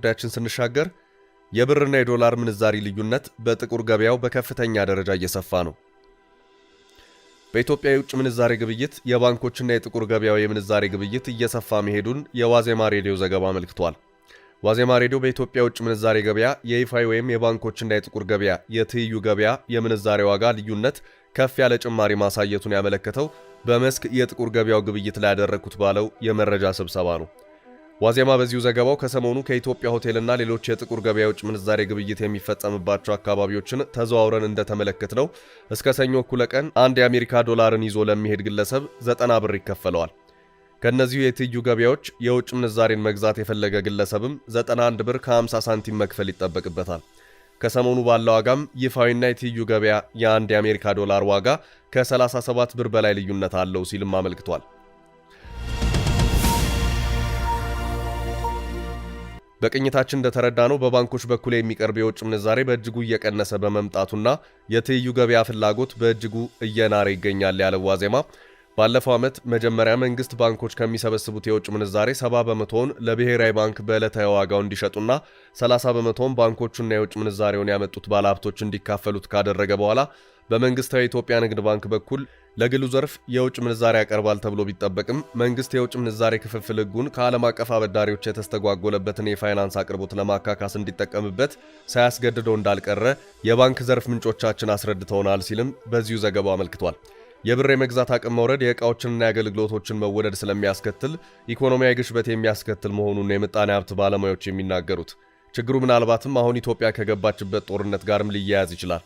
ዳችን ስንሻገር የብርና የዶላር ምንዛሪ ልዩነት በጥቁር ገበያው በከፍተኛ ደረጃ እየሰፋ ነው። በኢትዮጵያ የውጭ ምንዛሬ ግብይት የባንኮችና የጥቁር ገበያው የምንዛሬ ግብይት እየሰፋ መሄዱን የዋዜማ ሬዲዮ ዘገባ አመልክቷል። ዋዜማ ሬዲዮ በኢትዮጵያ የውጭ ምንዛሬ ገበያ የይፋይ ወይም የባንኮችና የጥቁር ገበያ የትይዩ ገበያ የምንዛሬ ዋጋ ልዩነት ከፍ ያለ ጭማሪ ማሳየቱን ያመለከተው በመስክ የጥቁር ገበያው ግብይት ላይ ያደረኩት ባለው የመረጃ ስብሰባ ነው። ዋዜማ በዚሁ ዘገባው ከሰሞኑ ከኢትዮጵያ ሆቴልና ሌሎች የጥቁር ገበያ የውጭ ምንዛሬ ግብይት የሚፈጸምባቸው አካባቢዎችን ተዘዋውረን እንደተመለከትነው እስከ ሰኞ እኩለ ቀን አንድ የአሜሪካ ዶላርን ይዞ ለሚሄድ ግለሰብ 90 ብር ይከፈለዋል። ከነዚሁ የትይዩ ገበያዎች የውጭ ምንዛሬን መግዛት የፈለገ ግለሰብም 91 ብር ከ50 ሳንቲም መክፈል ይጠበቅበታል። ከሰሞኑ ባለው ዋጋም ይፋዊና የትይዩ ገበያ የአንድ የአሜሪካ ዶላር ዋጋ ከ37 ብር በላይ ልዩነት አለው ሲልም አመልክቷል። በቅኝታችን እንደተረዳነው በባንኮች በኩል የሚቀርብ የውጭ ምንዛሬ በእጅጉ እየቀነሰ በመምጣቱና የትይዩ ገበያ ፍላጎት በእጅጉ እየናረ ይገኛል ያለው ዋዜማ ባለፈው ዓመት መጀመሪያ መንግስት ባንኮች ከሚሰበስቡት የውጭ ምንዛሬ 70 በመቶውን ለብሔራዊ ባንክ በዕለታዊ ዋጋው እንዲሸጡና 30 በመቶውን ባንኮቹና የውጭ ምንዛሬውን ያመጡት ባለሀብቶች እንዲካፈሉት ካደረገ በኋላ በመንግስታዊ የኢትዮጵያ ንግድ ባንክ በኩል ለግሉ ዘርፍ የውጭ ምንዛሬ ያቀርባል ተብሎ ቢጠበቅም መንግስት የውጭ ምንዛሬ ክፍፍል ሕጉን ከዓለም አቀፍ አበዳሪዎች የተስተጓጎለበትን የፋይናንስ አቅርቦት ለማካካስ እንዲጠቀምበት ሳያስገድደው እንዳልቀረ የባንክ ዘርፍ ምንጮቻችን አስረድተውናል ሲልም በዚሁ ዘገባው አመልክቷል። የብር የመግዛት አቅም መውረድ የዕቃዎችንና የአገልግሎቶችን መወደድ ስለሚያስከትል ኢኮኖሚያዊ ግሽበት የሚያስከትል መሆኑን የምጣኔ ሀብት ባለሙያዎች የሚናገሩት ችግሩ ምናልባትም አሁን ኢትዮጵያ ከገባችበት ጦርነት ጋርም ሊያያዝ ይችላል።